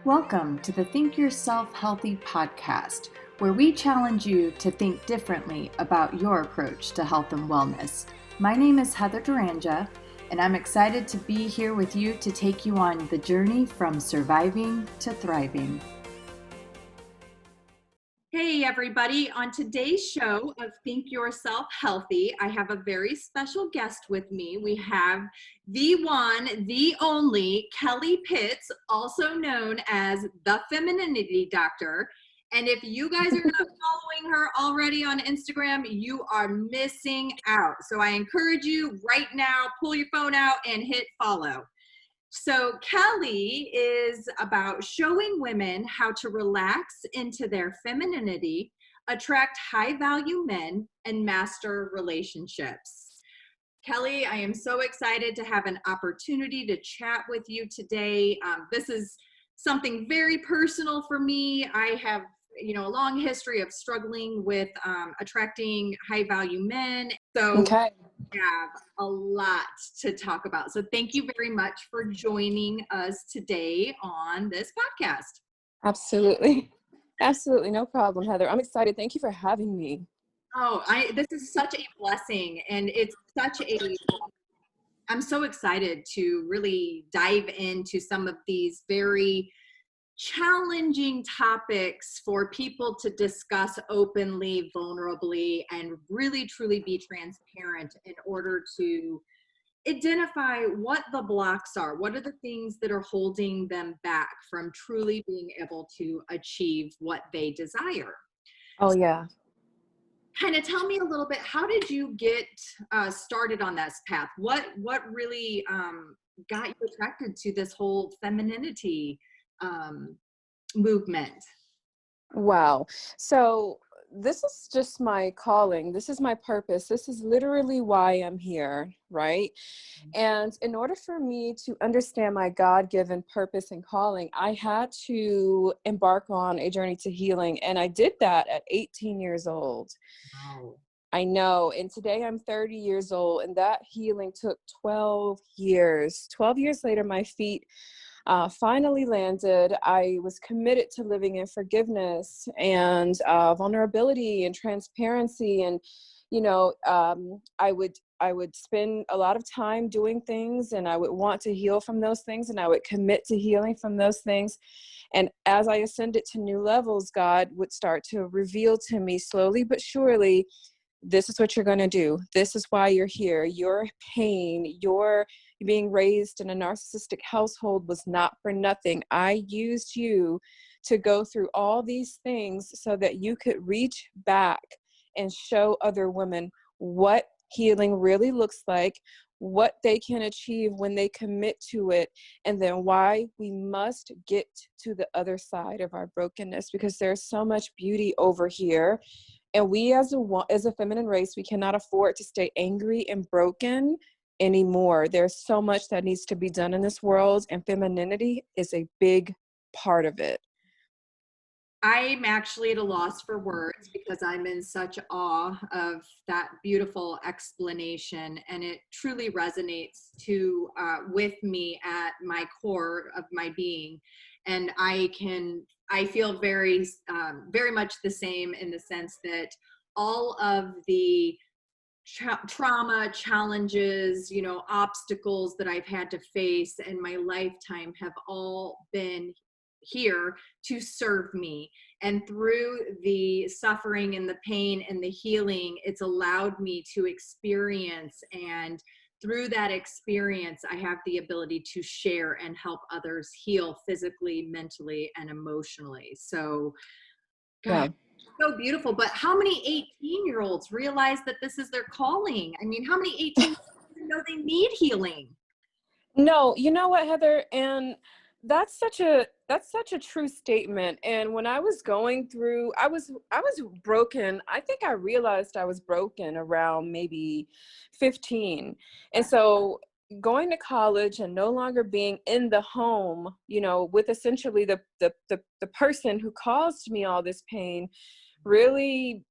Welcome to the Think Yourself Healthy podcast, where we challenge you to think differently about your approach to health and wellness. My name is Heather Duranja, and I'm excited to be here with you to take you on the journey from surviving to thriving. Hey everybody, on today's show of Think Yourself Healthy, I have a very special guest with me. We have the one, the only Keli Pitts, also known as the Femininity Doctor. And if you guys are not following her already on Instagram, you are missing out. So I encourage you right now, pull your phone out and hit follow. So Keli is about showing women how to relax into their femininity, attract high-value men, and master relationships. Keli, I am so excited to have an opportunity to chat with you today. This is something very personal for me. I have, a long history of struggling with attracting high-value men. So Okay. we have a lot to talk about. So thank you very much for joining us today on this podcast. Absolutely. Absolutely. No problem, Heather. I'm excited. Thank you for having me. This is such a blessing, and I'm so excited to really dive into some of these very challenging topics for people to discuss openly, vulnerably, and really truly be transparent in order to identify what the blocks are. What are the things that are holding them back from truly being able to achieve what they desire? Oh, yeah. Kind of tell me a little bit, how did you get started on this path? What really got you attracted to this whole femininity movement? Wow. So this is just my calling. This is my purpose. This is literally why I'm here, right? And in order for me to understand my God-given purpose and calling, I had to embark on a journey to healing. And I did that at 18 years old. Wow. I know. And today I'm 30 years old, and that healing took 12 years. 12 years later, my feet finally landed. I was committed to living in forgiveness and vulnerability and transparency. And, I would spend a lot of time doing things, and I would want to heal from those things, and I would commit to healing from those things. And as I ascended to new levels, God would start to reveal to me slowly but surely, this is what you're going to do. This is why you're here. Your pain, your being raised in a narcissistic household was not for nothing. I used you to go through all these things so that you could reach back and show other women what healing really looks like, what they can achieve when they commit to it, and then why we must get to the other side of our brokenness, because there's so much beauty over here. And we as a feminine race, we cannot afford to stay angry and broken anymore. There's so much that needs to be done in this world, and femininity is a big part of it. I'm actually at a loss for words because I'm in such awe of that beautiful explanation, and it truly resonates with me at my core of my being. And I feel very, very much the same, in the sense that all of the trauma, challenges, obstacles that I've had to face in my lifetime have all been here to serve me. And through the suffering and the pain and the healing, it's allowed me to experience, and through that experience, I have the ability to share and help others heal physically, mentally, and emotionally. So, God, so beautiful. But how many 18-year-olds realize that this is their calling? I mean, how many 18-year-olds know they need healing? No, you know what, Heather? And that's such a true statement. And when I was going through, I was broken. I think I realized I was broken around maybe 15. And so going to college and no longer being in the home, with essentially the person who caused me all this pain, really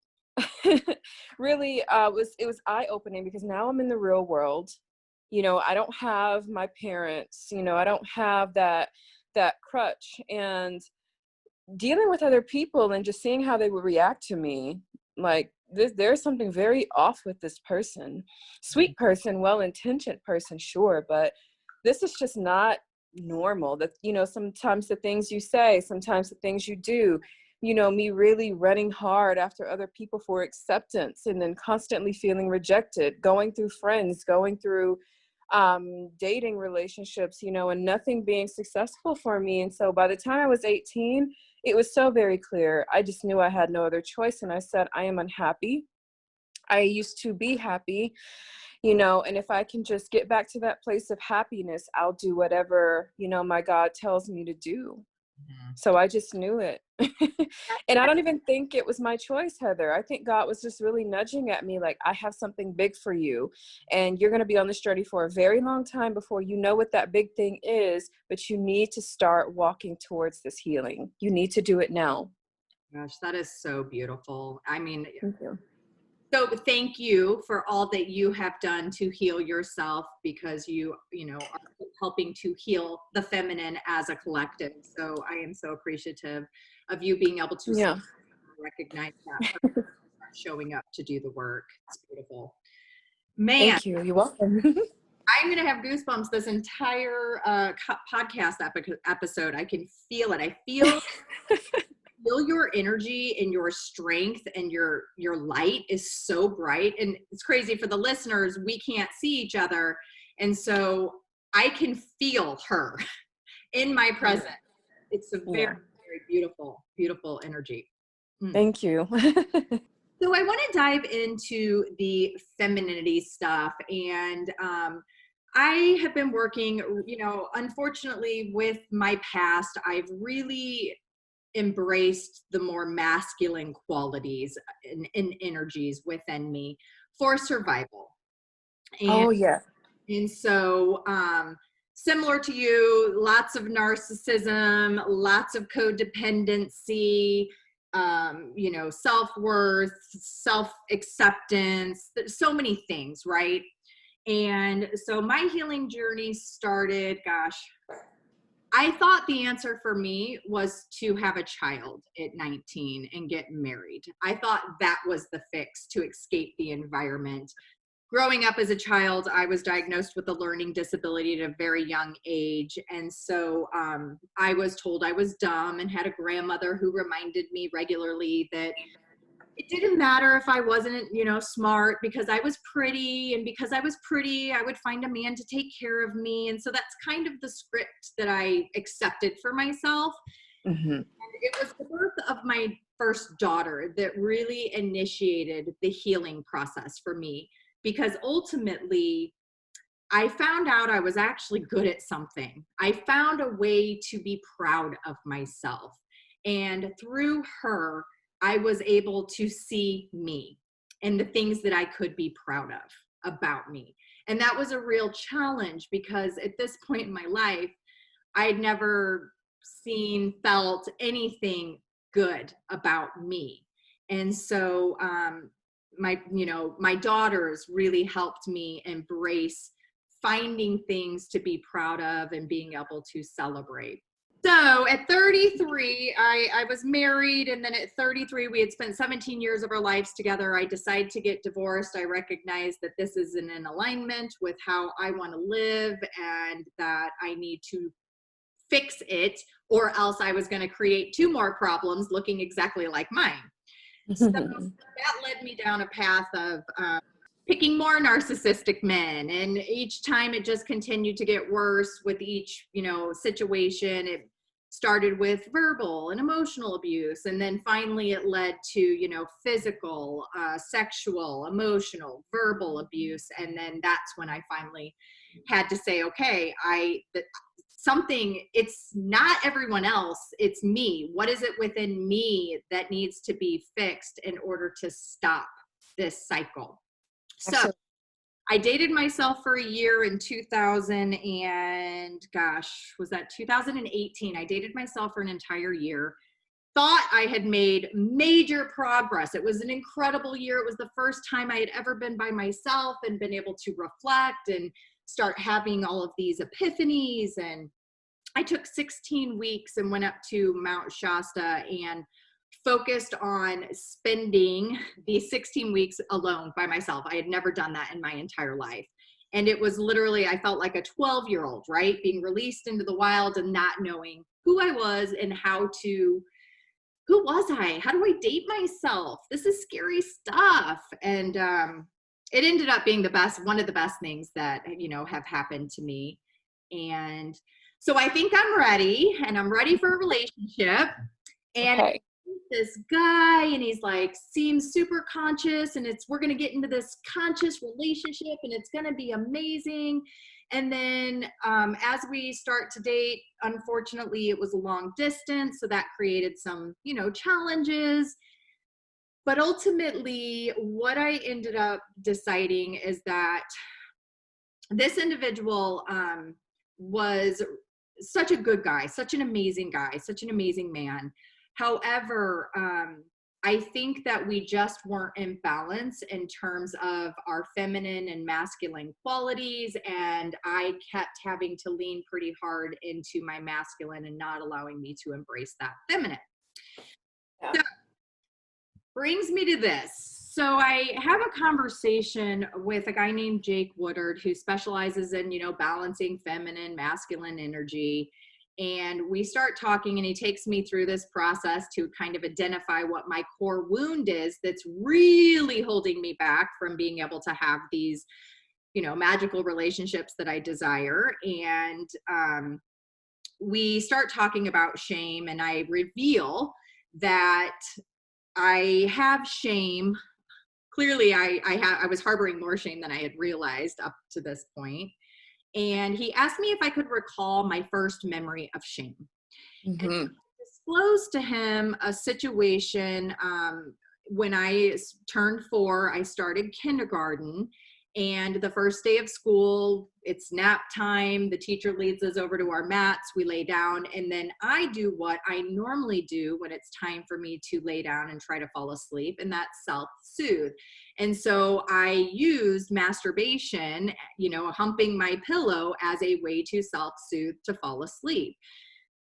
really it was eye-opening, because now I'm in the real world. I don't have my parents, I don't have that that crutch, and dealing with other people and just seeing how they would react to me. Like, there's something very off with this person. Sweet person, well-intentioned person, sure, but this is just not normal. That, you know, sometimes the things you say, sometimes the things you do, you know, me really running hard after other people for acceptance and then constantly feeling rejected, going through friends, going through dating relationships, you know, and nothing being successful for me. And so by the time I was 18, it was so very clear. I just knew I had no other choice. And I said, I am unhappy. I used to be happy, you know, and if I can just get back to that place of happiness, I'll do whatever, you know, my God tells me to do. So I just knew it. And I don't even think it was my choice, Heather. I think God was just really nudging at me, like, I have something big for you, and you're going to be on this journey for a very long time before you know what that big thing is, but you need to start walking towards this healing. You need to do it now. Gosh, that is so beautiful. I mean, Thank you. so thank you for all that you have done to heal yourself, because you know, are helping to heal the feminine as a collective. So I am so appreciative of you being able to Yeah. recognize that, showing up to do the work. It's beautiful. Man, Thank you. You're welcome. I'm going to have goosebumps this entire podcast episode. I can feel it. I feel your energy and your strength, and your light is so bright. And it's crazy for the listeners, we can't see each other, and so I can feel her in my presence. It's a very, very beautiful energy. Thank you. So I want to dive into the femininity stuff, and I have been working, you know, unfortunately with my past, I've really embraced the more masculine qualities and energies within me for survival. Oh, yeah. And so, similar to you, lots of narcissism, lots of codependency, you know, self-worth, self-acceptance, so many things, right? And so my healing journey started, gosh, I thought the answer for me was to have a child at 19 and get married. I thought that was the fix to escape the environment. Growing up as a child, I was diagnosed with a learning disability at a very young age. And so I was told I was dumb, and had a grandmother who reminded me regularly that it didn't matter if I wasn't, you know, smart, because I was pretty, and because I was pretty, I would find a man to take care of me. And so that's kind of the script that I accepted for myself. Mm-hmm. And it was the birth of my first daughter that really initiated the healing process for me, because ultimately I found out I was actually good at something. I found a way to be proud of myself. And through her, I was able to see me and the things that I could be proud of about me. And that was a real challenge, because at this point in my life, I'd never seen, felt anything good about me. And so my daughters really helped me embrace finding things to be proud of and being able to celebrate. So at 33, I was married, and then at 33, we had spent 17 years of our lives together. I decided to get divorced. I recognized that this isn't in alignment with how I want to live, and that I need to fix it, or else I was going to create two more problems looking exactly like mine. So that led me down a path of picking more narcissistic men, and each time it just continued to get worse with each, you know, situation. It started with verbal and emotional abuse, and then finally it led to, you know, physical, sexual, emotional, verbal abuse. And then that's when I finally had to say, okay, it's not everyone else, it's me. What is it within me that needs to be fixed in order to stop this cycle? So Absolutely. I dated myself for a year in 2000, and gosh, was that 2018? I dated myself for an entire year. Thought I had made major progress. It was an incredible year. It was the first time I had ever been by myself and been able to reflect and start having all of these epiphanies. And I took 16 weeks and went up to Mount Shasta and focused on spending these 16 weeks alone by myself. I had never done that in my entire life. And it was literally, I felt like a 12-year-old, right? Being released into the wild and not knowing who I was and who was I? How do I date myself? This is scary stuff. And it ended up being one of the best things that, have happened to me. And so I think I'm ready, and I'm ready for a relationship. And Okay. this guy, and he's like, seems super conscious, and we're going to get into this conscious relationship, and it's going to be amazing. And then as we start to date, unfortunately, it was a long distance, so that created some, challenges. But ultimately, what I ended up deciding is that this individual was such a good guy, such an amazing guy, such an amazing man. However, I think that we just weren't in balance in terms of our feminine and masculine qualities. And I kept having to lean pretty hard into my masculine and not allowing me to embrace that feminine. Yeah. So, brings me to this. So I have a conversation with a guy named Jake Woodard who specializes in, balancing feminine, masculine energy. And we start talking, and he takes me through this process to kind of identify what my core wound is that's really holding me back from being able to have these, magical relationships that I desire. And we start talking about shame, and I reveal that I have shame. Clearly, I was harboring more shame than I had realized up to this point. And he asked me if I could recall my first memory of shame. And Mm-hmm. I disclosed to him a situation when I turned 4. I started kindergarten, and the first day of school, it's nap time. The teacher leads us over to our mats. We lay down, and then I do what I normally do when it's time for me to lay down and try to fall asleep, and that's self-soothe. And so I used masturbation, humping my pillow as a way to self-soothe to fall asleep.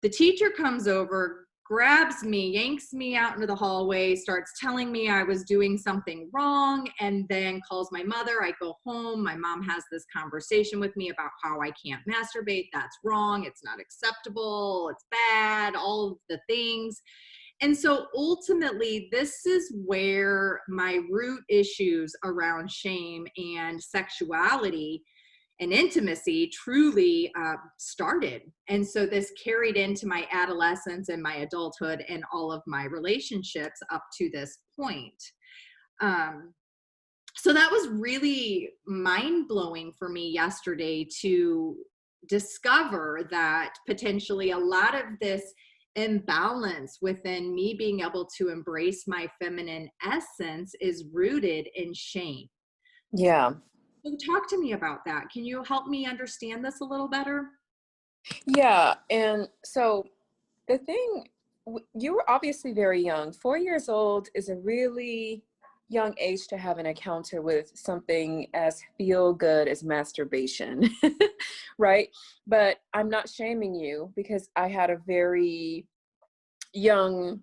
The teacher comes over, grabs me, yanks me out into the hallway, starts telling me I was doing something wrong, and then calls my mother. I go home. My mom has this conversation with me about how I can't masturbate. That's wrong. It's not acceptable. It's bad, all of the things. And so ultimately, this is where my root issues around shame and sexuality and intimacy truly started. And so this carried into my adolescence and my adulthood and all of my relationships up to this point. So that was really mind-blowing for me yesterday to discover that potentially a lot of this imbalance within me being able to embrace my feminine essence is rooted in shame. Yeah. So talk to me about that. Can you help me understand this a little better? Yeah. And so the thing, you were obviously very young. 4 years old is a really young age to have an encounter with something as feel good as masturbation, right? But I'm not shaming you because I had a very young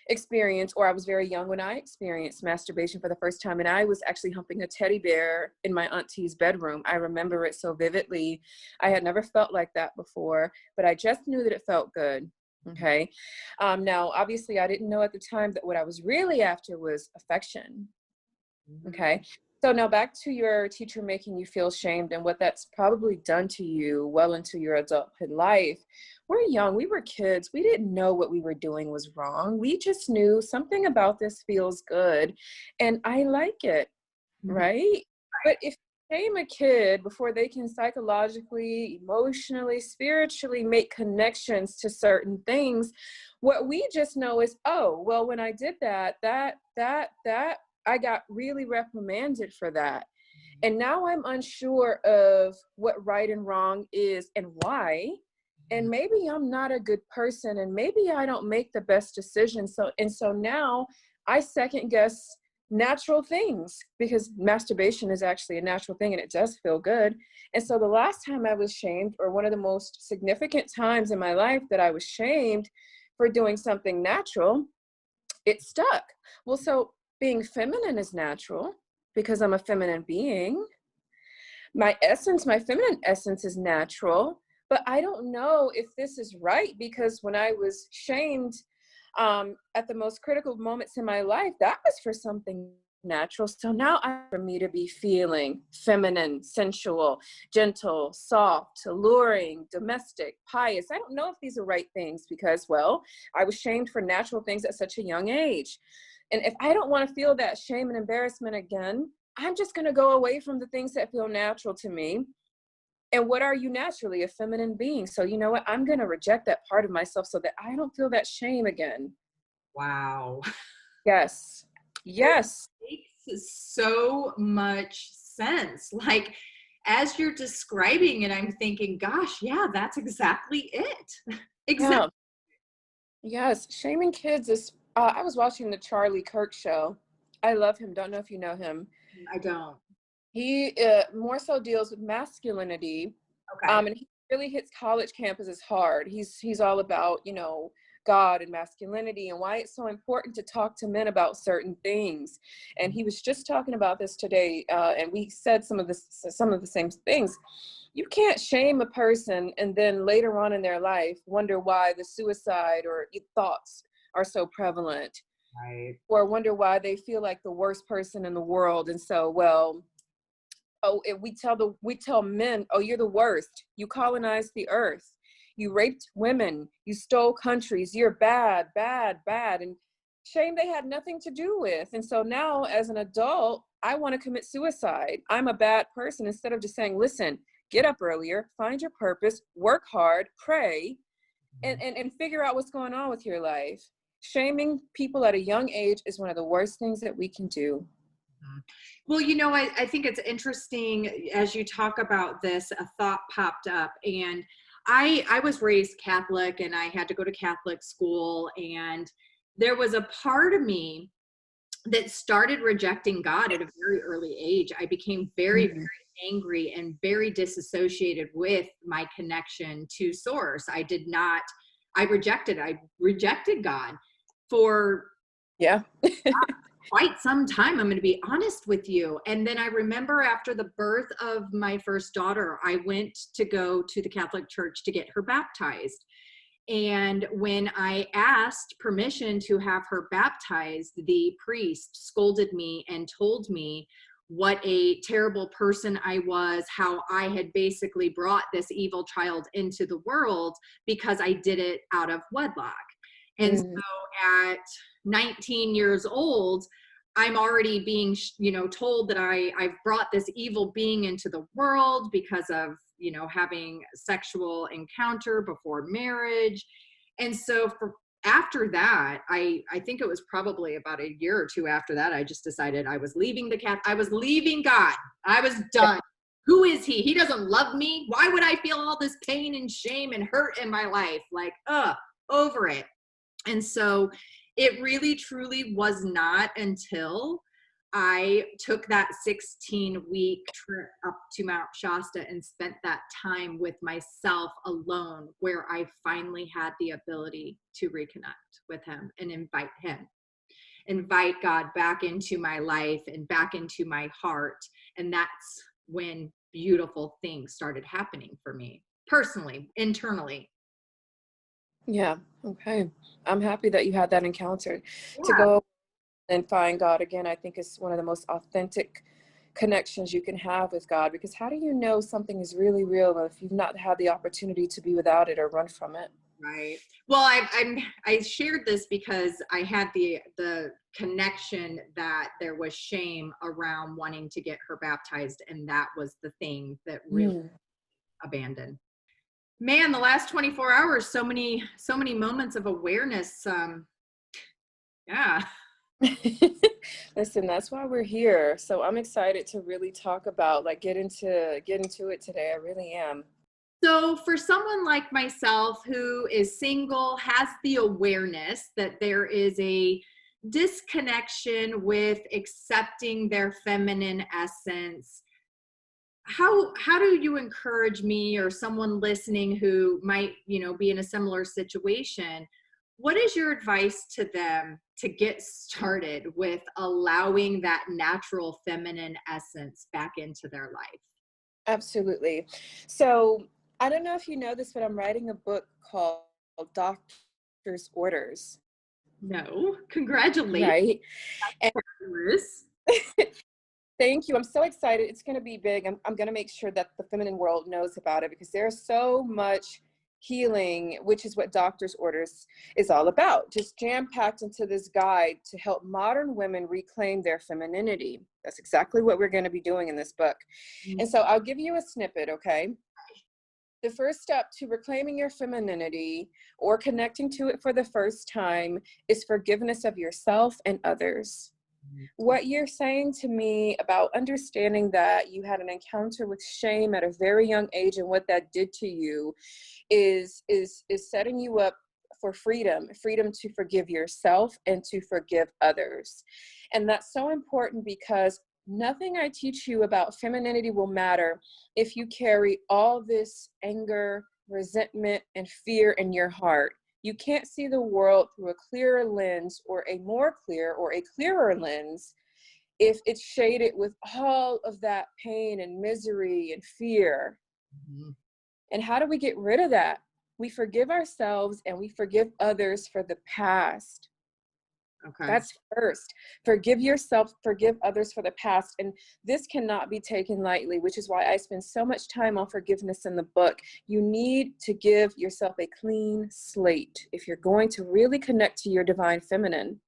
experience, or I was very young when I experienced masturbation for the first time, and I was actually humping a teddy bear in my auntie's bedroom. I remember it so vividly. I had never felt like that before, but I just knew that it felt good. Okay. Now, obviously, I didn't know at the time that what I was really after was affection. Okay. So now back to your teacher making you feel shamed and what that's probably done to you well into your adulthood life. We're young, we were kids, we didn't know what we were doing was wrong. We just knew something about this feels good and I like it, Mhm. right? But if you shame a kid before they can psychologically, emotionally, spiritually make connections to certain things, what we just know is, oh, well, when I did that, I got really reprimanded for that. And now I'm unsure of what right and wrong is and why. And maybe I'm not a good person and maybe I don't make the best decision. So now I second guess natural things, because masturbation is actually a natural thing and it does feel good. And so the last time I was shamed, or one of the most significant times in my life that I was shamed for doing something natural, it stuck. Well, so being feminine is natural because I'm a feminine being. My essence, my feminine essence is natural, but I don't know if this is right, because when I was shamed at the most critical moments in my life, that was for something natural. So now for me to be feeling feminine, sensual, gentle, soft, alluring, domestic, pious. I don't know if these are right things because, well, I was shamed for natural things at such a young age. And if I don't want to feel that shame and embarrassment again, I'm just going to go away from the things that feel natural to me. And what are you naturally? A feminine being. So you know what? I'm going to reject that part of myself so that I don't feel that shame again. Wow. Yes. Yes. It makes so much sense. Like, as you're describing it, I'm thinking, gosh, yeah, that's exactly it. Exactly. Yeah. Yes. Shaming kids is, I was watching the Charlie Kirk show. I love him. Don't know if you know him. I don't. He more so deals with masculinity. Okay. And he really hits college campuses hard. He's all about, you know, God and masculinity and why it's so important to talk to men about certain things. And he was just talking about this today, and we said some of the same things. You can't shame a person and then later on in their life wonder why the suicide or thoughts are so prevalent, Right. or wonder why they feel like the worst person in the world. And so, well, oh, and we tell men, oh, you're the worst. You colonized the earth. You raped women. You stole countries. You're bad, bad, bad. And shame they had nothing to do with. And so now as an adult, I want to commit suicide. I'm a bad person, instead of just saying, listen, get up earlier, find your purpose, work hard, pray, and figure out what's going on with your life. Shaming people at a young age is one of the worst things that we can do. Well, I think it's interesting as you talk about this, a thought popped up, and I was raised Catholic and I had to go to Catholic school, and there was a part of me that started rejecting God at a very early age. I became very, very angry and very disassociated with my connection to source. I rejected God for Yeah. quite some time. I'm going to be honest with you. And then I remember after the birth of my first daughter, I went to go to the Catholic Church to get her baptized. And when I asked permission to have her baptized, the priest scolded me and told me what a terrible person I was, how I had basically brought this evil child into the world because I did it out of wedlock. And so at 19 years old, I'm already being, told that I've brought this evil being into the world because of, having sexual encounter before marriage. And so after that, I think it was probably about a year or two after that, I just decided I was leaving I was leaving God. I was done. Who is he? He doesn't love me. Why would I feel all this pain and shame and hurt in my life? Like, over it. And so it really truly was not until I took that 16-week trip up to Mount Shasta and spent that time with myself alone, where I finally had the ability to reconnect with him and invite God back into my life and back into my heart. And that's when beautiful things started happening for me personally, internally. Yeah. Okay. I'm happy that you had that encounter. To Yeah. go and find God again, I think is one of the most authentic connections you can have with God, because how do you know something is really real if you've not had the opportunity to be without it or run from it? Right. Well, I shared this because I had the connection that there was shame around wanting to get her baptized, and that was the thing that really abandoned. Man, the last 24 hours, so many moments of awareness. Yeah. Listen, that's why we're here. So I'm excited to really talk about, like, get into it today. I really am. So for someone like myself who is single, has the awareness that there is a disconnection with accepting their feminine essence, how do you encourage me or someone listening who might, be in a similar situation? What is your advice to them to get started with allowing that natural feminine essence back into their life? Absolutely. So I don't know if you know this, but I'm writing a book called Doctor's Orders, No, congratulations. right? And Chris. thank you. I'm so excited. It's going to be big. I'm going to make sure that the feminine world knows about it, because there's so much healing, which is what Doctor's Orders is all about. Just jam-packed into this guide to help modern women reclaim their femininity. That's exactly what we're going to be doing in this book. And so I'll give you a snippet, okay? The first step to reclaiming your femininity or connecting to it for the first time is forgiveness of yourself and others. What you're saying to me about understanding that you had an encounter with shame at a very young age and what that did to you is setting you up for freedom to forgive yourself and to forgive others. And that's so important, because nothing I teach you about femininity will matter if you carry all this anger, resentment, and fear in your heart. You can't see the world through a clearer lens, or a more clear or a clearer lens, if it's shaded with all of that pain and misery and fear. Mhm. And how do we get rid of that? We forgive ourselves and we forgive others for the past. Okay. That's first. Forgive yourself, forgive others for the past. And this cannot be taken lightly, which is why I spend so much time on forgiveness in the book. You need to give yourself a clean slate if you're going to really connect to your divine feminine.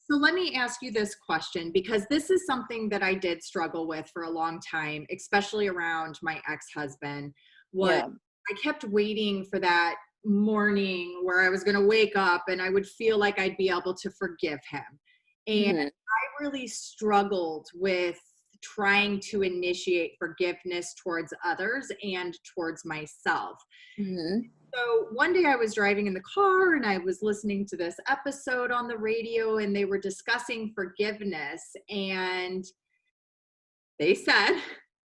So let me ask you this question, because this is something that I did struggle with for a long time, especially around my ex-husband. What Yeah. I kept waiting for that morning where I was going to wake up and I would feel like I'd be able to forgive him. And Mm-hmm. I really struggled with trying to initiate forgiveness towards others and towards myself. Mm-hmm. So one day I was driving in the car and I was listening to this episode on the radio, and they were discussing forgiveness, and they said,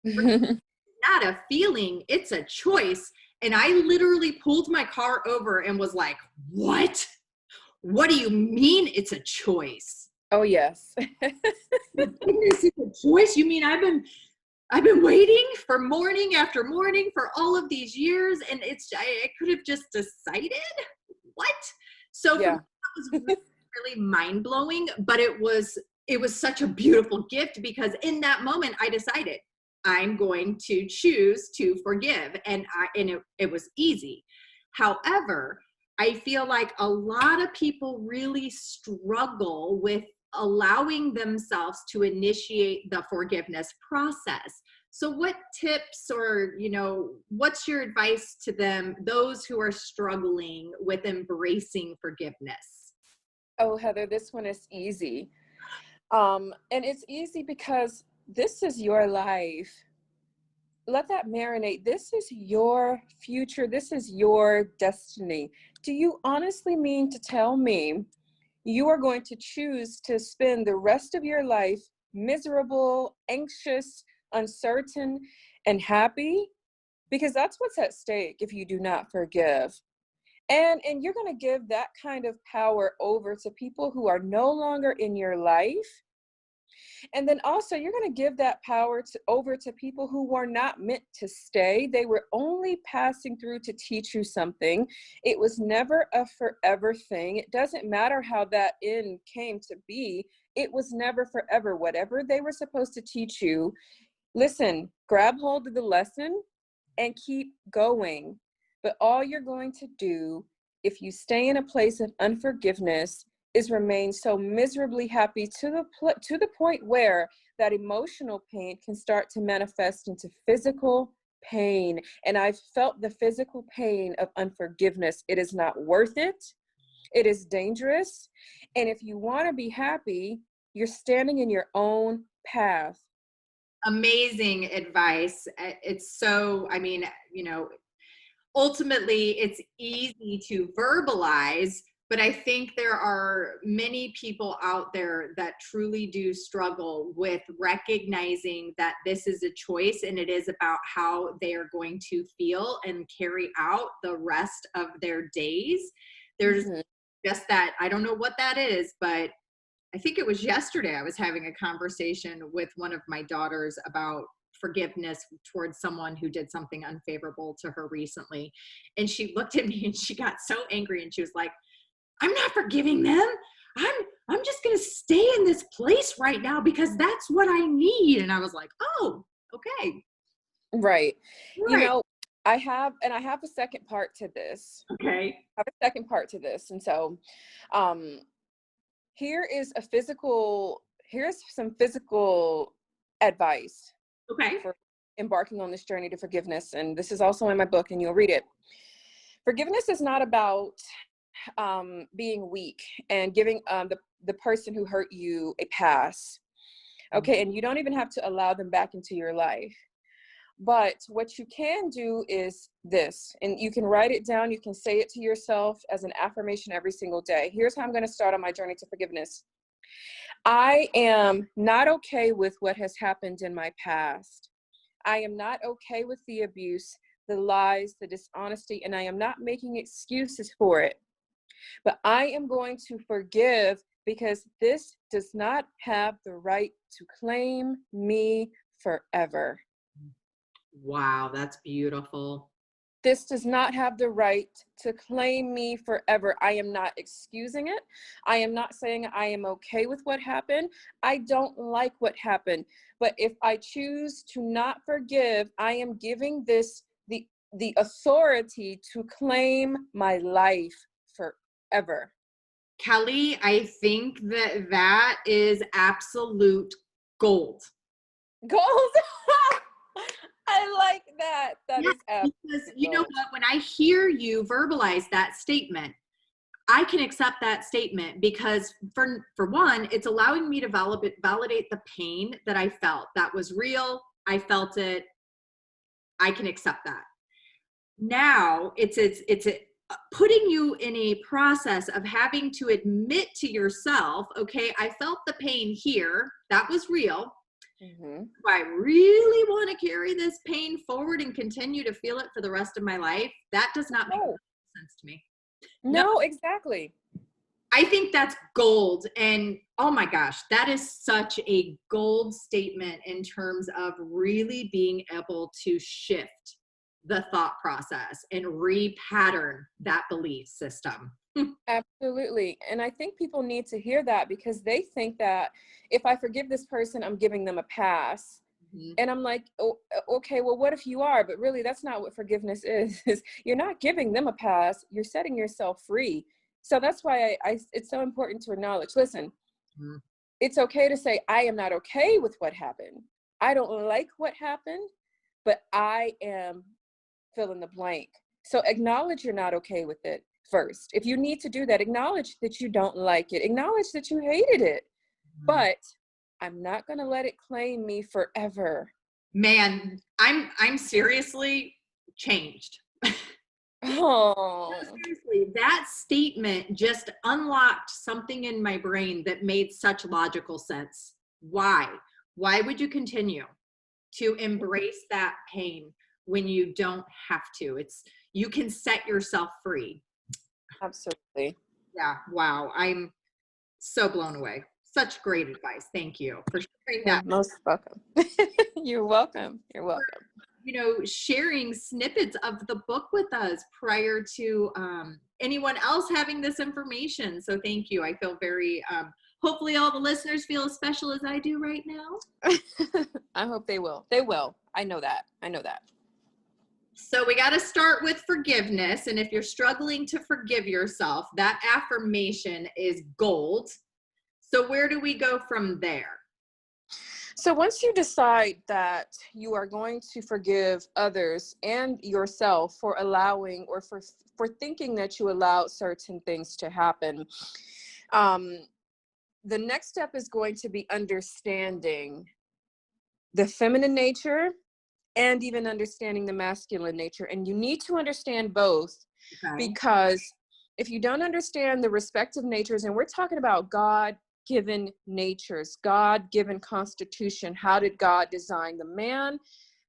not a feeling, it's a choice. And I literally pulled my car over and was like, what? What do you mean it's a choice? Oh, yes. Forgiveness is a choice? You mean I've been waiting for morning after morning for all of these years, and I could have just decided? What? So for me, Yeah. that was really, really mind blowing, but it was such a beautiful gift, because in that moment I decided I'm going to choose to forgive, and it was easy. However, I feel like a lot of people really struggle with allowing themselves to initiate the forgiveness process. So what tips, or what's your advice to them, those who are struggling with embracing forgiveness? Oh, Heather, this one is easy. And it's easy because this is your life. Let that marinate. This is your future. This is your destiny. Do you honestly mean to tell me you are going to choose to spend the rest of your life miserable, anxious, uncertain, and happy? Because that's what's at stake if you do not forgive. And you're going to give that kind of power over to people who are no longer in your life. And then also, you're going to give that power over to people who were not meant to stay. They were only passing through to teach you something. It was never a forever thing. It doesn't matter how that end came to be. It was never forever. Whatever they were supposed to teach you, listen, grab hold of the lesson and keep going. But all you're going to do if you stay in a place of unforgiveness is remain so miserably happy to the point where that emotional pain can start to manifest into physical pain. And I've felt the physical pain of unforgiveness. It is not worth it. It is dangerous. And if you want to be happy, you're standing in your own path. Amazing advice. It's so, ultimately it's easy to verbalize, But I think there are many people out there that truly do struggle with recognizing that this is a choice and it is about how they are going to feel and carry out the rest of their days. There's Mhm. just that, I don't know what that is, but I think it was yesterday I was having a conversation with one of my daughters about forgiveness towards someone who did something unfavorable to her recently. And she looked at me and she got so angry and she was like, I'm not forgiving them. I'm just going to stay in this place right now because that's what I need. And I was like, "Oh, okay. Right. You Right. know, I have a second part to this. Okay. I have a second part to this. And so, um, here's some physical advice Okay. for embarking on this journey to forgiveness. And this is also in my book, and you'll read it. Forgiveness is not about being weak and giving the person who hurt you a pass. Okay, and you don't even have to allow them back into your life. But what you can do is this, and you can write it down. You can say it to yourself as an affirmation every single day. Here's how I'm going to start on my journey to forgiveness. I am not okay with what has happened in my past. I am not okay with the abuse, the lies, the dishonesty, and I am not making excuses for it. But I am going to forgive because this does not have the right to claim me forever. Wow, that's beautiful. This does not have the right to claim me forever. I am not excusing it. I am not saying I am okay with what happened. I don't like what happened. But if I choose to not forgive, I am giving this the authority to claim my life forever. Kelly, I think that that is absolute gold. Gold. I like that. That Yeah, is because absolute you know gold. what? When I hear you verbalize that statement, I can accept that statement because for one, it's allowing me to validate the pain that I felt. That was real. I felt it. I can accept that. Now putting you in a process of having to admit to yourself, okay, I felt the pain here. That was real. Mhm. Do I really want to carry this pain forward and continue to feel it for the rest of my life? That does not make No, sense to me. No, no, exactly. I think that's gold. And oh my gosh, that is such a gold statement in terms of really being able to shift the thought process and repattern that belief system. Absolutely. And I think people need to hear that because they think that if I forgive this person, I'm giving them a pass. Mhm. And I'm like, oh, okay, well, what if you are? But really, that's not what forgiveness is. You're not giving them a pass. You're setting yourself free. So that's why it's so important to acknowledge, listen, Mhm. it's okay to say, I am not okay with what happened. I don't like what happened, but I am fill in the blank. So acknowledge you're not okay with it first. If you need to do that, acknowledge that you don't like it. Acknowledge that you hated it. Mhm. But I'm not going to let it claim me forever. Man, I'm seriously changed. No, Oh, seriously, that statement just unlocked something in my brain that made such logical sense. Why? Why would you continue to embrace that pain when you don't have to? It's you can set yourself free. absolutely. Yeah, wow. I'm so blown away. Such great advice. Thank you for sharing You're that. most welcome. You're welcome. You're welcome. Sharing snippets of the book with us prior to anyone else having this information. So thank you. I feel very, hopefully all the listeners feel as special as I do right now. I hope they will. They will. I know that. I know that. So we got to start with forgiveness. And if you're struggling to forgive yourself, that affirmation is gold. So where do we go from there? So once you decide that you are going to forgive others and yourself for allowing or for thinking that you allowed certain things to happen, um, the next step is going to be understanding the feminine nature and even understanding the masculine nature. And you need to understand both Okay. because if you don't understand the respective natures, and we're talking about God-given natures, God-given constitution, how did God design the man?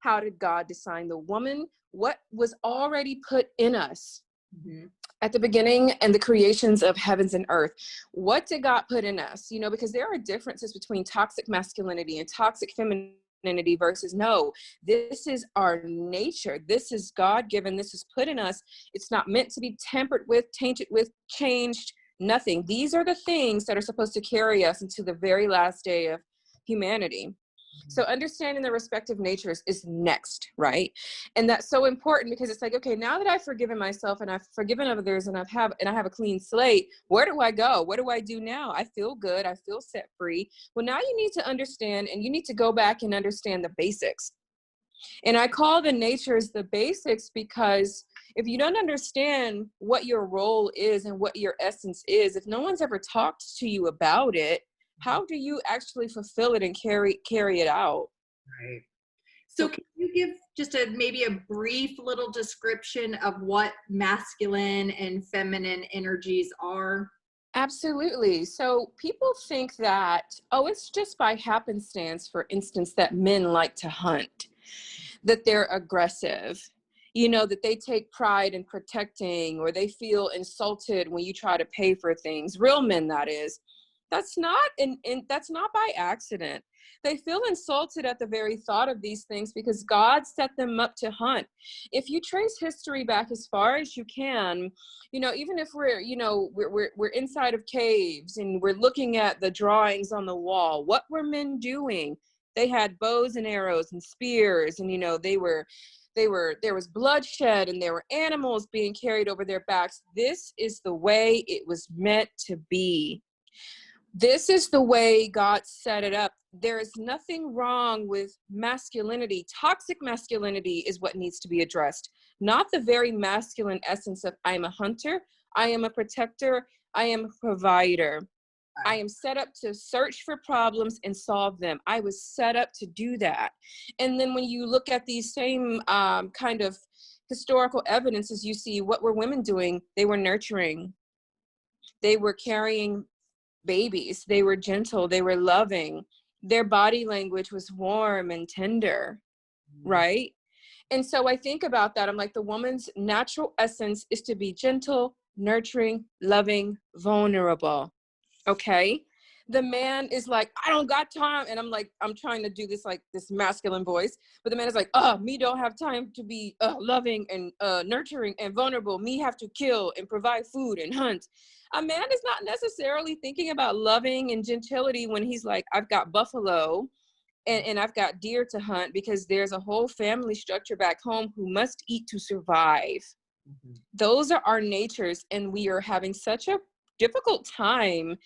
How did God design the woman? What was already put in us at the beginning and the creations of heavens and earth? What did God put in us? You know, because there are differences between toxic masculinity and toxic femininity versus no, this is our nature. This is God-given. This is put in us. It's not meant to be tempered with, tainted with, changed, nothing. These are the things that are supposed to carry us into the very last day of humanity. So understanding the respective natures is next, right? And that's so important because it's like, okay, now that I've forgiven myself and I've forgiven others and I have a clean slate, where do I go? What do I do now? I feel good. I feel set free. Well, now you need to understand, and you need to go back and understand the basics. And I call the natures the basics because if you don't understand what your role is and what your essence is, if no one's ever talked to you about it, how do you actually fulfill it and carry it out? Right. So can you give just maybe a brief little description of what masculine and feminine energies are? Absolutely. So people think that, oh, it's just by happenstance, for instance, that men like to hunt, that they're aggressive, you know, that they take pride in protecting, or they feel insulted when you try to pay for things. Real men, that is. That's not that's not by accident. They feel insulted at the very thought of these things because God set them up to hunt. If you trace history back as far as you can, you know, even if we're, you know, we're inside of caves and we're looking at the drawings on the wall, what were men doing? They had bows and arrows and spears, and you know, there was bloodshed and there were animals being carried over their backs. This is the way it was meant to be. This is the way God set it up. There is nothing wrong with masculinity. Toxic masculinity is what needs to be addressed, not the very masculine essence of I am a hunter, I am a protector, I am a provider. I am set up to search for problems and solve them. I was set up to do that. And then when you look at these same kind of historical evidences, you see, what were women doing? They were nurturing. They were carrying babies. They were gentle. They were loving. Their body language was warm and tender, right? And so I think about that. I'm like, the woman's natural essence is to be gentle, nurturing, loving, vulnerable. Okay. The man is like, I don't got time. And I'm like, I'm trying to do this, like this masculine voice, but the man is like, me don't have time to be loving and nurturing and vulnerable. Me have to kill and provide food and hunt. A man is not necessarily thinking about loving and gentility when he's like, I've got buffalo and I've got deer to hunt, because there's a whole family structure back home who must eat to survive. Those are our natures. And we are having such a difficult time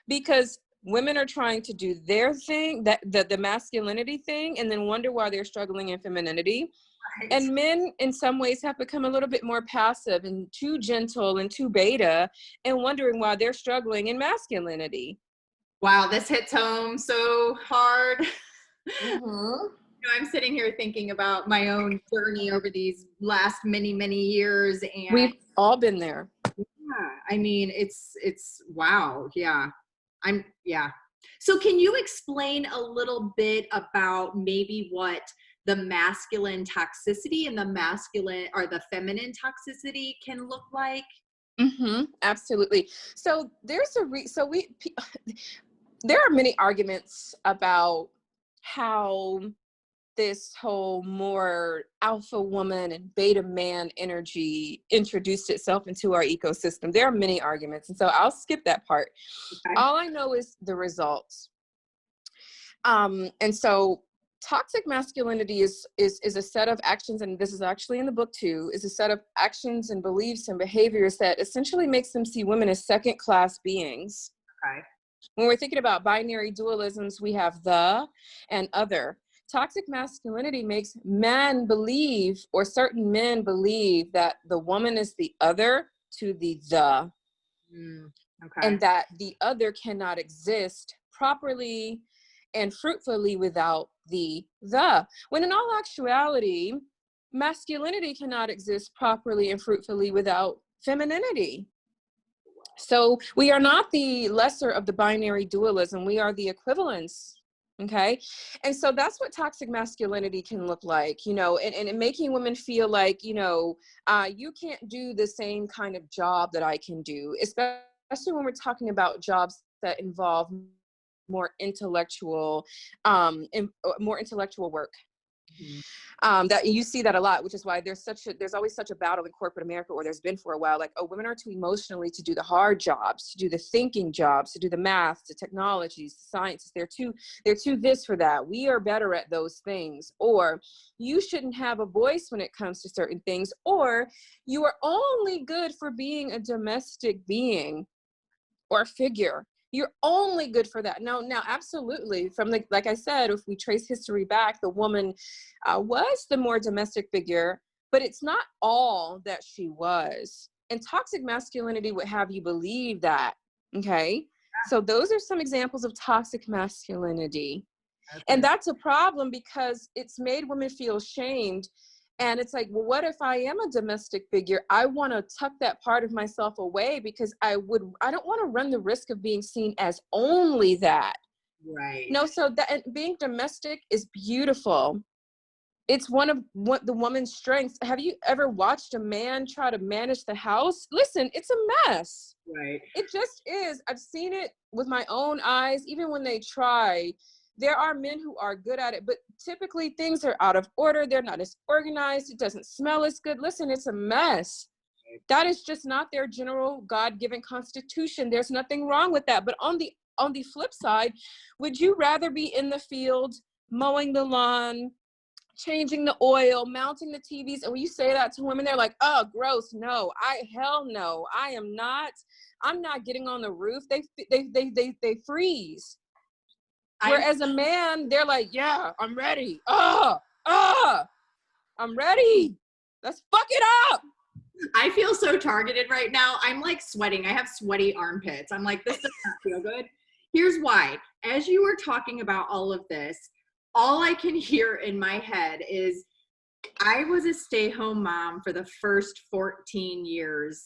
because women are trying to do their thing, that the masculinity thing, and then wonder why they're struggling in femininity. Right. And men in some ways have become a little bit more passive and too gentle and too beta, and wondering why they're struggling in masculinity. Wow, this hits home so hard. Mm-hmm. You know, I'm sitting here thinking about my own journey over these last many years, and We've all been there. yeah, I mean, it's wow. Yeah. Yeah. So can you explain a little bit about maybe what the masculine toxicity and the masculine or the feminine toxicity can look like? Mm-hmm. Absolutely. So there's there are many arguments about how this whole more alpha woman and beta man energy introduced itself into our ecosystem. There are many arguments, and so I'll skip that part. Okay. All I know is the results. And so toxic masculinity is a set of actions, and this is actually in the book too, is a set of actions and beliefs and behaviors that essentially makes them see women as second-class beings. Okay. When we're thinking about binary dualisms, we have the and other. Toxic masculinity makes men believe, or certain men believe, that the woman is the other to the. Okay. And that the other cannot exist properly and fruitfully without the. When in all actuality, masculinity cannot exist properly and fruitfully without femininity. So we are not the lesser of the binary dualism. We are the equivalence. Okay. And so that's what toxic masculinity can look like, and making women feel like, you can't do the same kind of job that I can do, especially when we're talking about jobs that involve more intellectual, more intellectual work. Mhm. That you see that a lot, which is why there's always such a battle in corporate America, or there's been for a while, like, oh, women are too emotionally to do the hard jobs, to do the thinking jobs, to do the math, the technologies, the sciences. They're too this for that. We are better at those things. Or you shouldn't have a voice when it comes to certain things, or you are only good for being a domestic being or figure. You're only good for that. Now, absolutely. From like I said, if we trace history back, the woman was the more domestic figure, but it's not all that she was. And toxic masculinity would have you believe that. Okay. So those are some examples of toxic masculinity. And Okay. that's a problem because it's made women feel shamed. And it's like, well, what if I am a domestic figure? I want to tuck that part of myself away because I don't want to run the risk of being seen as only that. Right. No, so that, and being domestic is beautiful. It's one of what the woman's strengths. Have you ever watched a man try to manage the house? Listen, it's a mess. Right. It just is. I've seen it with my own eyes. Even when they try, there are men who are good at it, but typically things are out of order. They're not as organized. It doesn't smell as good. Listen, it's a mess. That is just not their general God-given constitution. There's nothing wrong with that. But on the flip side, would you rather be in the field mowing the lawn, changing the oil, mounting the TVs? And when you say that to women, they're like, oh, gross. No, hell no, I'm not getting on the roof. They freeze. I'm Whereas a man, they're like, yeah, I'm ready. I'm ready. Let's fuck it up. I feel so targeted right now. I'm like sweating. I have sweaty armpits. I'm like, this does not feel good. Here's why. As you were talking about all of this, all I can hear in my head is I was a stay-home mom for the first 14 years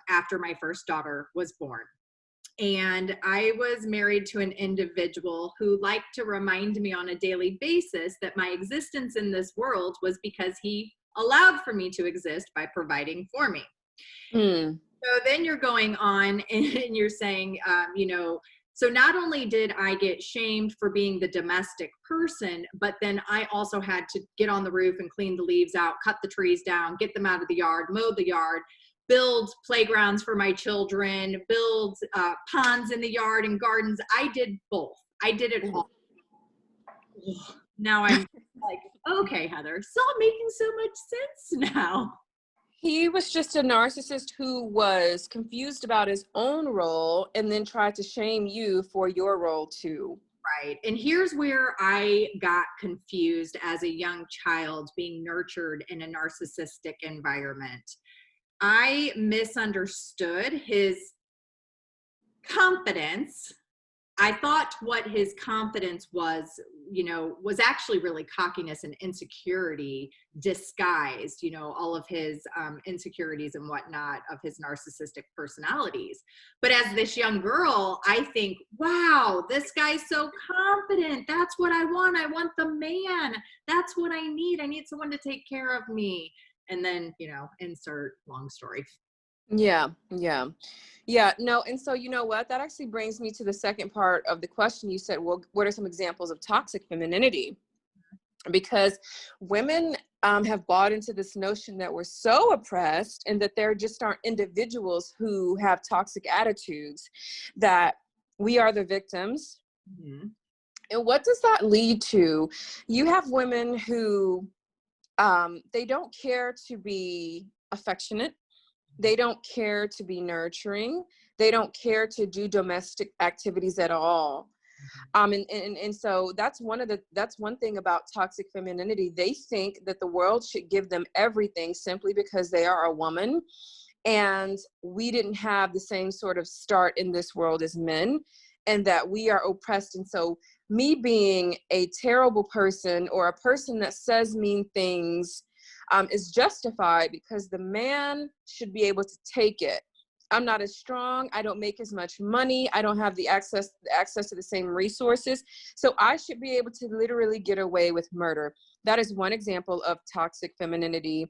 after my first daughter was born. And I was married to an individual who liked to remind me on a daily basis that my existence in this world was because he allowed for me to exist by providing for me. Mm. So then you're going on and you're saying, so not only did I get shamed for being the domestic person, but then I also had to get on the roof and clean the leaves out, cut the trees down, get them out of the yard, mow the yard, build playgrounds for my children, build ponds in the yard and gardens. I did both. I did it all. Now I'm like, okay, Heather, it's all making so much sense now. He was just a narcissist who was confused about his own role and then tried to shame you for your role too. Right. And here's where I got confused as a young child being nurtured in a narcissistic environment. I misunderstood his confidence. I thought what his confidence was, was actually really cockiness and insecurity disguised, all of his insecurities and whatnot of his narcissistic personalities. But as this young girl, I think, wow, this guy's so confident. That's what I want. I want the man. That's what I need. I need someone to take care of me. And then, insert long story. Yeah. No. And so, you know what? That actually brings me to the second part of the question. You said, well, what are some examples of toxic femininity? Because women have bought into this notion that we're so oppressed and that there just aren't individuals who have toxic attitudes, that we are the victims. Mm-hmm. And what does that lead to? You have women who they don't care to be affectionate. They don't care to be nurturing. They don't care to do domestic activities at all. And so that's one thing about toxic femininity. They think that the world should give them everything simply because they are a woman, and we didn't have the same sort of start in this world as men, and that we are oppressed. And so me being a terrible person or a person that says mean things is justified because the man should be able to take it. I'm not as strong. I don't make as much money. I don't have the access to the same resources. So I should be able to literally get away with murder. That is one example of toxic femininity.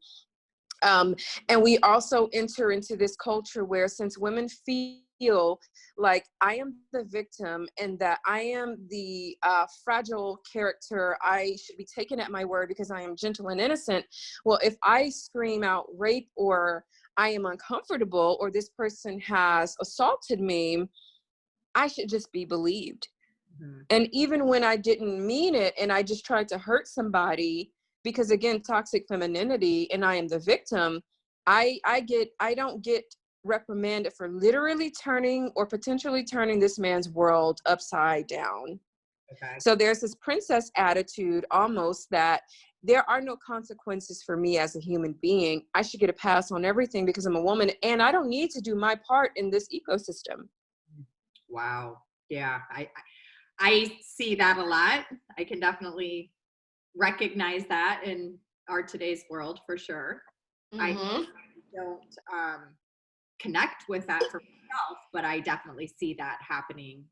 And we also enter into this culture where, since women feel like I am the victim and that I am the fragile character, I should be taken at my word because I am gentle and innocent. Well, if I scream out rape, or I am uncomfortable, or this person has assaulted me, I should just be believed. Mm-hmm. And even when I didn't mean it and I just tried to hurt somebody, because again, toxic femininity, and I am the victim, I don't get reprimanded for literally turning or potentially turning this man's world upside down. Okay. So there's this princess attitude almost, that there are no consequences for me as a human being. I should get a pass on everything because I'm a woman and I don't need to do my part in this ecosystem. Wow. Yeah. I see that a lot. I can definitely recognize that in our today's world for sure. I don't connect with that for myself, but I definitely see that happening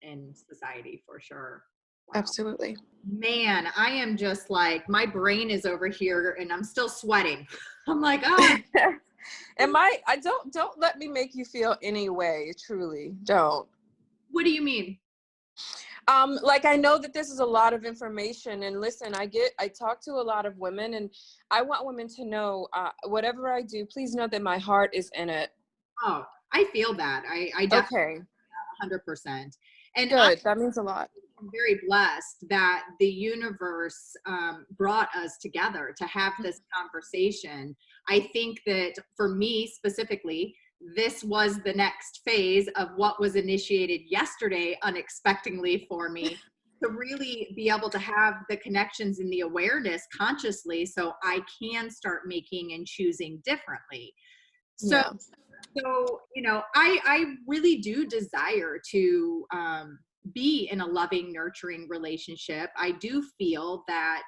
in society for sure. Wow. Absolutely. Man, I am just like, my brain is over here and I'm still sweating. I'm like, oh. I don't let me make you feel any way, truly. Don't. What do you mean? Like, I know that this is a lot of information, and listen, I talk to a lot of women, and I want women to know, whatever I do, please know that my heart is in it. Oh, I feel that. I definitely, Okay. 100%. And Good. That means a lot. I'm very blessed that the universe brought us together to have this conversation. I think that for me specifically, this was the next phase of what was initiated yesterday unexpectedly for me, to really be able to have the connections and the awareness consciously so I can start making and choosing differently. So, Yeah. so you know, I really do desire to be in a loving, nurturing relationship. I do feel that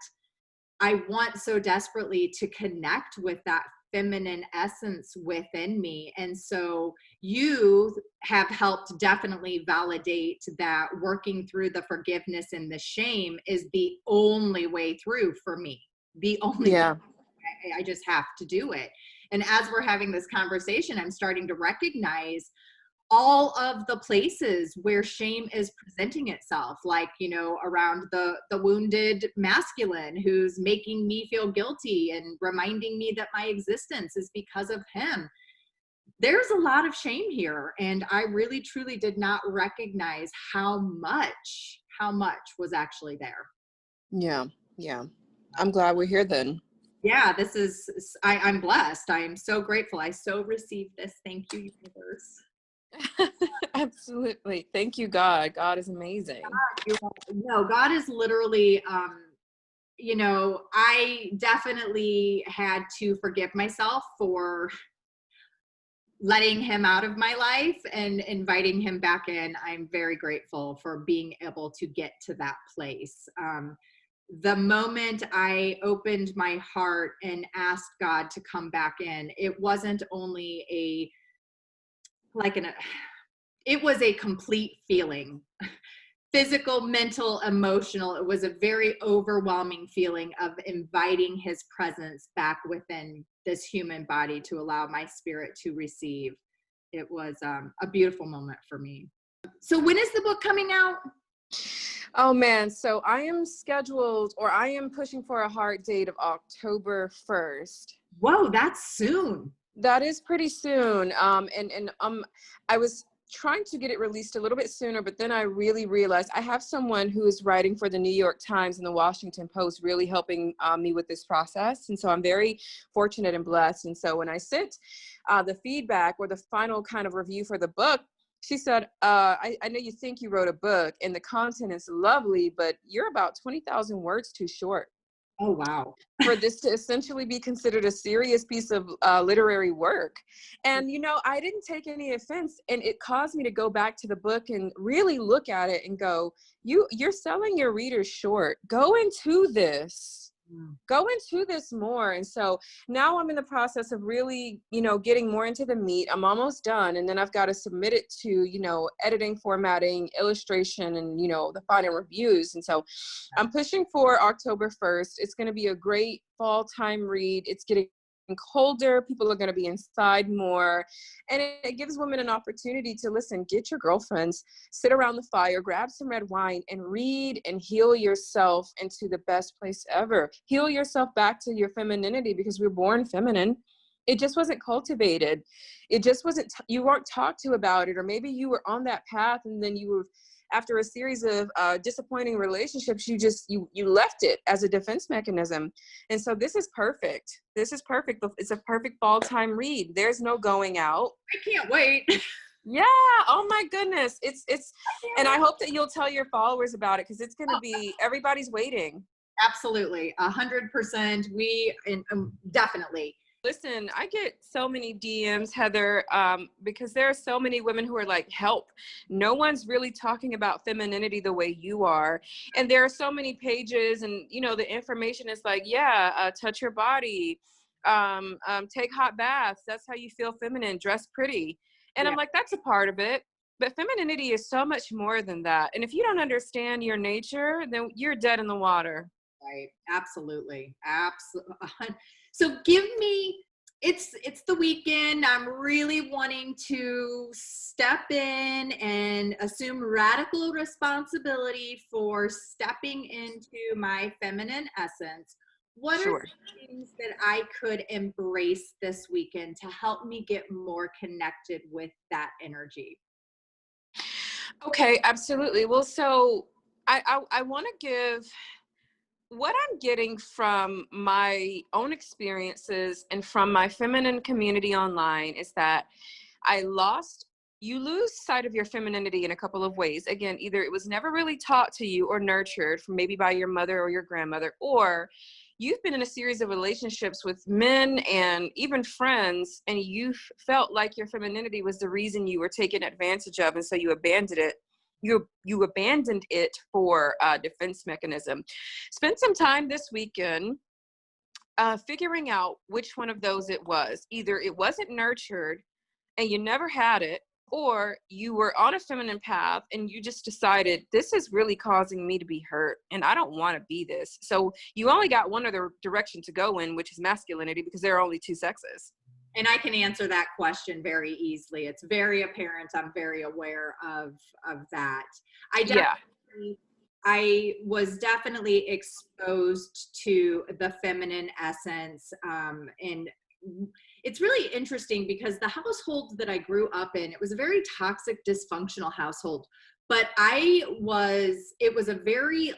I want so desperately to connect with that feminine essence within me. And so you have helped definitely validate that working through the forgiveness and the shame is the only way through for me. The only Yeah. way. I just have to do it. And as we're having this conversation, I'm starting to recognize all of the places where shame is presenting itself, like, you know, around the wounded masculine who's making me feel guilty and reminding me that my existence is because of him. There's a lot of shame here, and I really truly did not recognize how much was actually there. Yeah. Yeah. I'm glad we're here then. Yeah, this is, I'm blessed. I am so grateful. I so received this. Thank you, universe. Absolutely. Thank you, God. God is amazing. No, God is literally, you know, I definitely had to forgive myself for letting him out of my life and inviting him back in. I'm very grateful for being able to get to that place. The moment I opened my heart and asked God to come back in, it wasn't only it was a complete feeling. Physical, mental, emotional. It was a very overwhelming feeling of inviting his presence back within this human body to allow my spirit to receive. It was a beautiful moment for me. So when is the book coming out? Oh man, so I am pushing for a hard date of October 1st. Whoa, that's soon. That is pretty soon. I was trying to get it released a little bit sooner, but then I really realized I have someone who is writing for the New York Times and the Washington Post, really helping me with this process. And so I'm very fortunate and blessed. And so when I sent the feedback or the final kind of review for the book, she said, I know you think you wrote a book and the content is lovely, but you're about 20,000 words too short. Oh, wow. For this to essentially be considered a serious piece of literary work. And, you know, I didn't take any offense, and it caused me to go back to the book and really look at it and go, you're selling your readers short. Go into this. go into this more. And so now I'm in the process of really, getting more into the meat. I'm almost done. And then I've got to submit it to, editing, formatting, illustration, and, the final reviews. And so I'm pushing for October 1st. It's going to be a great fall time read. It's getting colder. People are going to be inside more. And it gives women an opportunity to listen, get your girlfriends, sit around the fire, grab some red wine, and read and heal yourself into the best place ever. Heal yourself back to your femininity, because we're born feminine. It just wasn't cultivated. It just wasn't, you weren't talked to about it. Or maybe you were on that path and then you were, after a series of disappointing relationships, you left it as a defense mechanism. And so this is perfect. This is perfect. It's a perfect fall time read. There's no going out. I can't wait. Yeah. Oh my goodness. It's, and I hope that you'll tell your followers about it, because it's going to be, everybody's waiting. Absolutely. 100%. Definitely. Listen, I get so many DMs, Heather, because there are so many women who are like, help. No one's really talking about femininity the way you are. And there are so many pages, and, the information is like, touch your body, take hot baths. That's how you feel feminine, dress pretty. And Yeah. I'm like, that's a part of it. But femininity is so much more than that. And if you don't understand your nature, then you're dead in the water. Right. Absolutely. Absolutely. So give me, it's the weekend. I'm really wanting to step in and assume radical responsibility for stepping into my feminine essence. What are the things that I could embrace this weekend to help me get more connected with that energy? Okay, absolutely. Well, so I want to give what I'm getting from my own experiences and from my feminine community online is that you lose sight of your femininity in a couple of ways. Again, either it was never really taught to you or nurtured from maybe by your mother or your grandmother, or you've been in a series of relationships with men and even friends, and you felt like your femininity was the reason you were taken advantage of, and so you abandoned it. You abandoned it for a defense mechanism. Spend some time this weekend figuring out which one of those it was. Either it wasn't nurtured and you never had it, or you were on a feminine path and you just decided, this is really causing me to be hurt and I don't want to be this. So you only got one other direction to go in, which is masculinity, because there are only two sexes. And I can answer that question very easily. It's very apparent. I'm very aware of that. I was definitely exposed to the feminine essence. And it's really interesting because the household that I grew up in, it was a very toxic, dysfunctional household. But it was a very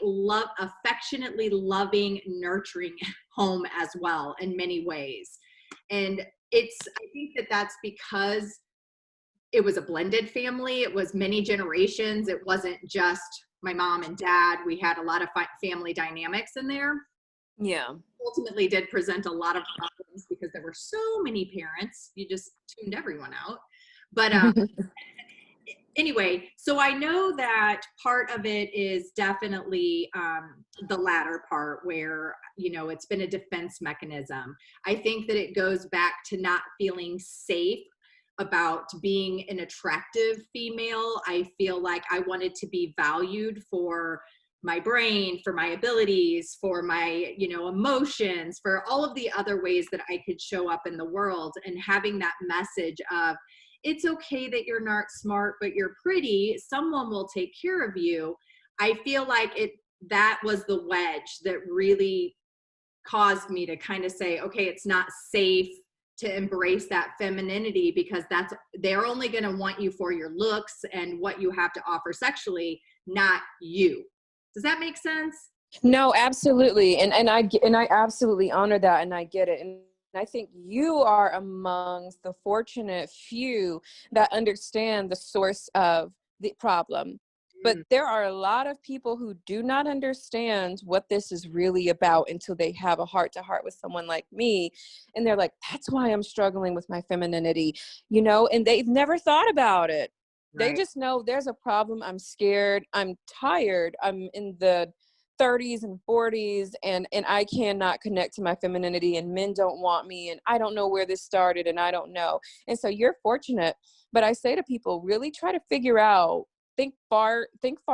affectionately loving, nurturing home as well in many ways. And I think that's because it was a blended family. It was many generations. It wasn't just my mom and dad. We had a lot of family dynamics in there. Yeah. Ultimately did present a lot of problems because there were so many parents. You just tuned everyone out. But anyway, so I know that part of it is definitely the latter part where, it's been a defense mechanism. I think that it goes back to not feeling safe about being an attractive female. I feel like I wanted to be valued for my brain, for my abilities, for my, emotions, for all of the other ways that I could show up in the world, and having that message of, it's okay that you're not smart, but you're pretty. Someone will take care of you. I feel like that was the wedge that really caused me to kind of say, okay, it's not safe to embrace that femininity, because they're only going to want you for your looks and what you have to offer sexually, not you. Does that make sense? No, absolutely. And I absolutely honor that, and I get it. And I think you are amongst the fortunate few that understand the source of the problem. But there are a lot of people who do not understand what this is really about until they have a heart-to-heart with someone like me. And they're like, that's why I'm struggling with my femininity, and they've never thought about it. Right. They just know there's a problem. I'm scared. I'm tired. I'm in the 30s and 40s, and I cannot connect to my femininity, and men don't want me, and I don't know where this started, and I don't know. And so you're fortunate. But I say to people, really try to figure out, think far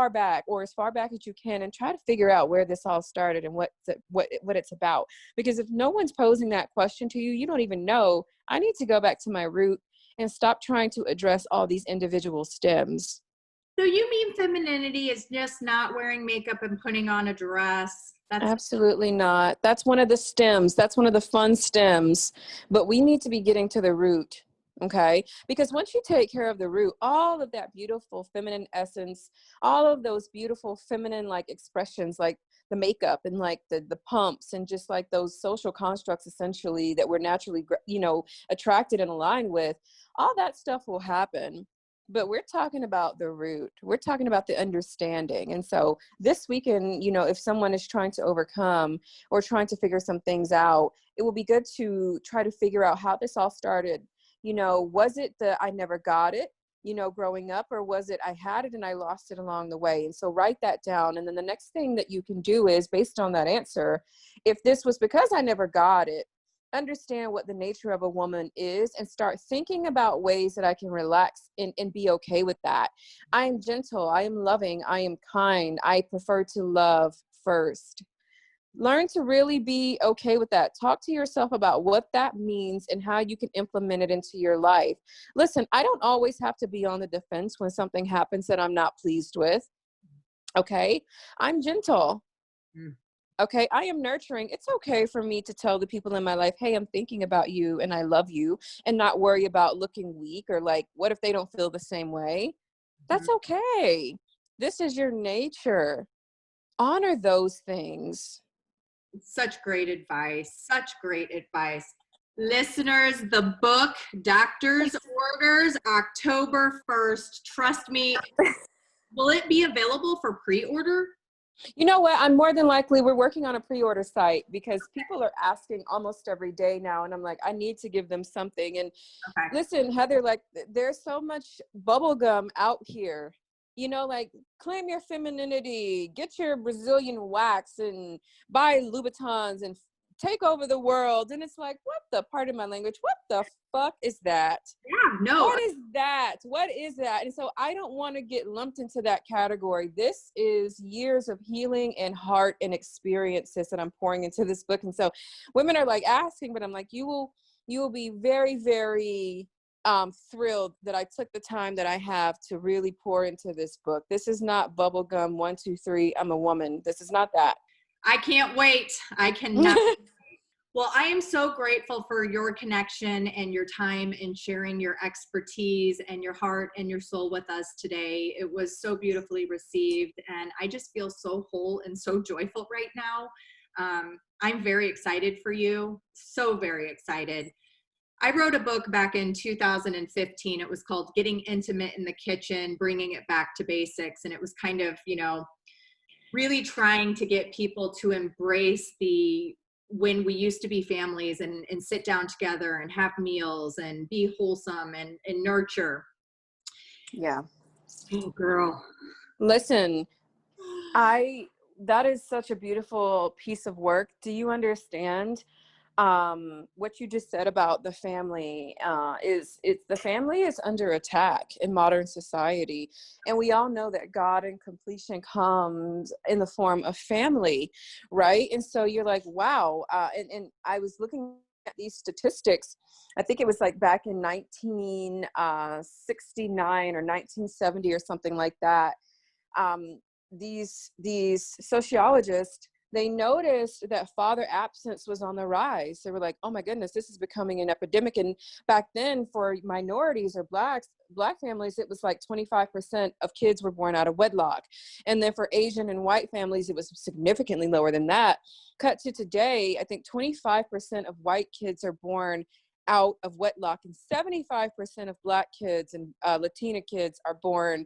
back, or as far back as you can, and try to figure out where this all started and what it's about. Because if no one's posing that question to you, you don't even know. I need to go back to my root and stop trying to address all these individual stems. So you mean femininity is just not wearing makeup and putting on a dress? That's Absolutely not. That's one of the stems. That's one of the fun stems. But we need to be getting to the root. Okay. Because once you take care of the root, all of that beautiful feminine essence, all of those beautiful feminine like expressions, like the makeup and like the pumps and just like those social constructs essentially that we're naturally, attracted and aligned with, all that stuff will happen. But we're talking about the root. We're talking about the understanding. And so this weekend, if someone is trying to overcome or trying to figure some things out, it will be good to try to figure out how this all started. Was it that I never got it, growing up, or was it I had it and I lost it along the way? And so write that down. And then the next thing that you can do is, based on that answer, if this was because I never got it, understand what the nature of a woman is and start thinking about ways that I can relax and be okay with that. I am gentle. I am loving. I am kind. I prefer to love first. Learn to really be okay with that. Talk to yourself about what that means and how you can implement it into your life. Listen, I don't always have to be on the defense when something happens that I'm not pleased with. Okay. I'm gentle. Okay, I am nurturing. It's okay for me to tell the people in my life, hey, I'm thinking about you and I love you, and not worry about looking weak or like, what if they don't feel the same way? That's okay. This is your nature. Honor those things. such great advice. Such great advice. Listeners, the book, Doctor's Orders, October 1st. Trust me. Will it be available for pre-order? You know what? I'm more than likely, we're working on a pre-order site because people are asking almost every day now. And I'm like, I need to give them something. And Okay. listen, Heather, like there's so much bubble gum out here, like claim your femininity, get your Brazilian wax and buy Louboutins and take over the world. And it's like, pardon my language, what the fuck is that? Yeah, no. What is that? What is that? And so I don't want to get lumped into that category. This is years of healing and heart and experiences that I'm pouring into this book. And so women are like asking, but I'm like, you will be very, very thrilled that I took the time that I have to really pour into this book. This is not bubblegum 1, 2, 3. I'm a woman. This is not that. I can't wait. I cannot. Well, I am so grateful for your connection and your time and sharing your expertise and your heart and your soul with us today. It was so beautifully received, and I just feel so whole and so joyful right now. I'm very excited for you, so very excited. I wrote a book back in 2015. It was called Getting Intimate in the Kitchen, Bringing It Back to Basics. And it was kind of, really trying to get people to embrace when we used to be families and sit down together and have meals and be wholesome and nurture. Yeah. Oh, girl. Listen, that is such a beautiful piece of work. Do you understand what you just said about the family? The family is under attack in modern society, and we all know that God in completion comes in the form of family, right? And so you're like, wow. And I was looking at these statistics. I think it was like back in 1969 or 1970 or something like that. These sociologists, they noticed that father absence was on the rise. They were like, oh my goodness, this is becoming an epidemic. And back then for minorities or black families, it was like 25% of kids were born out of wedlock. And then for Asian and white families, it was significantly lower than that. Cut to today, I think 25% of white kids are born out of wedlock, and 75% of black kids and Latina kids are born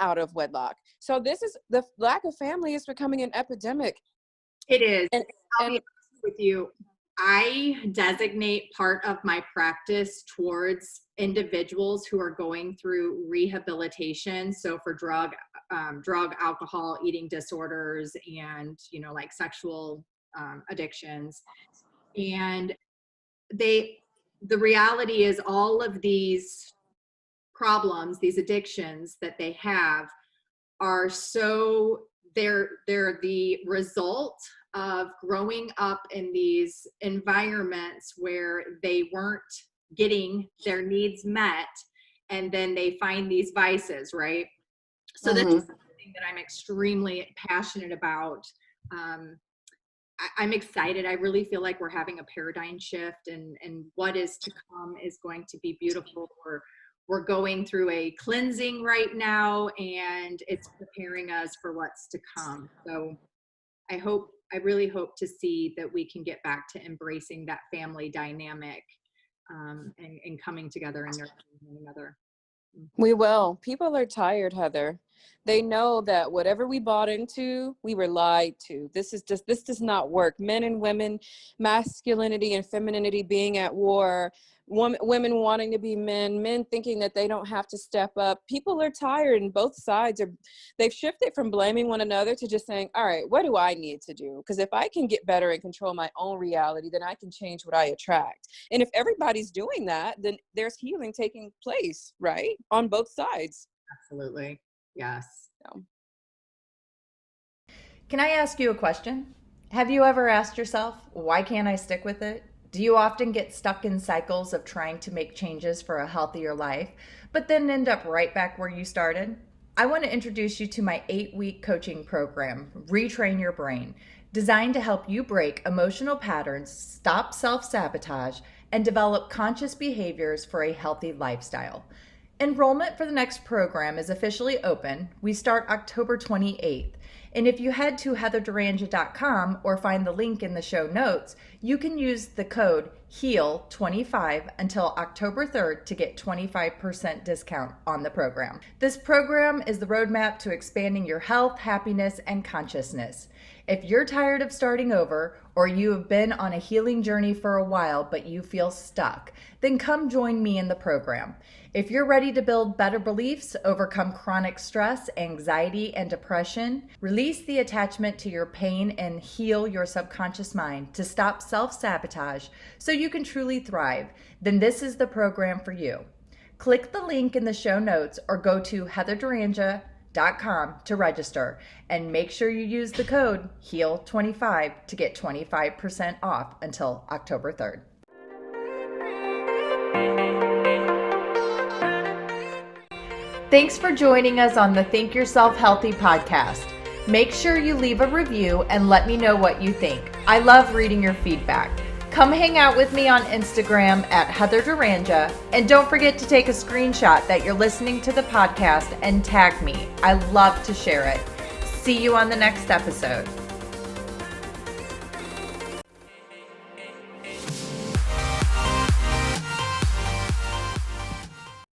out of wedlock. So the lack of family is becoming an epidemic. It is. And I'll be honest with you. I designate part of my practice towards individuals who are going through rehabilitation. So for drug, alcohol, eating disorders, and, like sexual addictions. And the reality is all of these problems, these addictions that they have are they're the result of growing up in these environments where they weren't getting their needs met, and then they find these vices, right? So this is something that I'm extremely passionate about. I'm excited. I really feel like we're having a paradigm shift, and what is to come is going to be beautiful. We're going through a cleansing right now, and it's preparing us for what's to come. So I really hope to see that we can get back to embracing that family dynamic, and coming together and nurturing one another. We will. People are tired, Heather. They know that whatever we bought into, we were lied to. This does not work. Men and women, masculinity and femininity being at war, women wanting to be men, men thinking that they don't have to step up. People are tired, and both sides they've shifted from blaming one another to just saying, all right, what do I need to do? Because if I can get better and control my own reality, then I can change what I attract. And if everybody's doing that, then there's healing taking place, right? On both sides. Absolutely. Yes. So. Can I ask you a question? Have you ever asked yourself, why can't I stick with it? Do you often get stuck in cycles of trying to make changes for a healthier life, but then end up right back where you started? I want to introduce you to my 8-week coaching program, Retrain Your Brain, designed to help you break emotional patterns, stop self-sabotage, and develop conscious behaviors for a healthy lifestyle. Enrollment for the next program is officially open. We start October 28th. And if you head to heatherdurangia.com or find the link in the show notes, you can use the code HEAL25 until October 3rd to get 25% discount on the program. This program is the roadmap to expanding your health, happiness, and consciousness. If you're tired of starting over, or you have been on a healing journey for a while but you feel stuck, then come join me in the program. If you're ready to build better beliefs, overcome chronic stress, anxiety, and depression, release the attachment to your pain, and heal your subconscious mind to stop self-sabotage so you can truly thrive, then this is the program for you. Click the link in the show notes or go to heatherdurangia.com to register, and make sure you use the code HEAL25 to get 25% off until October 3rd. Thanks for joining us on the Think Yourself Healthy podcast. Make sure you leave a review and let me know what you think. I love reading your feedback. Come hang out with me on Instagram at Heather Durangia, and don't forget to take a screenshot that you're listening to the podcast and tag me. I love to share it. See you on the next episode.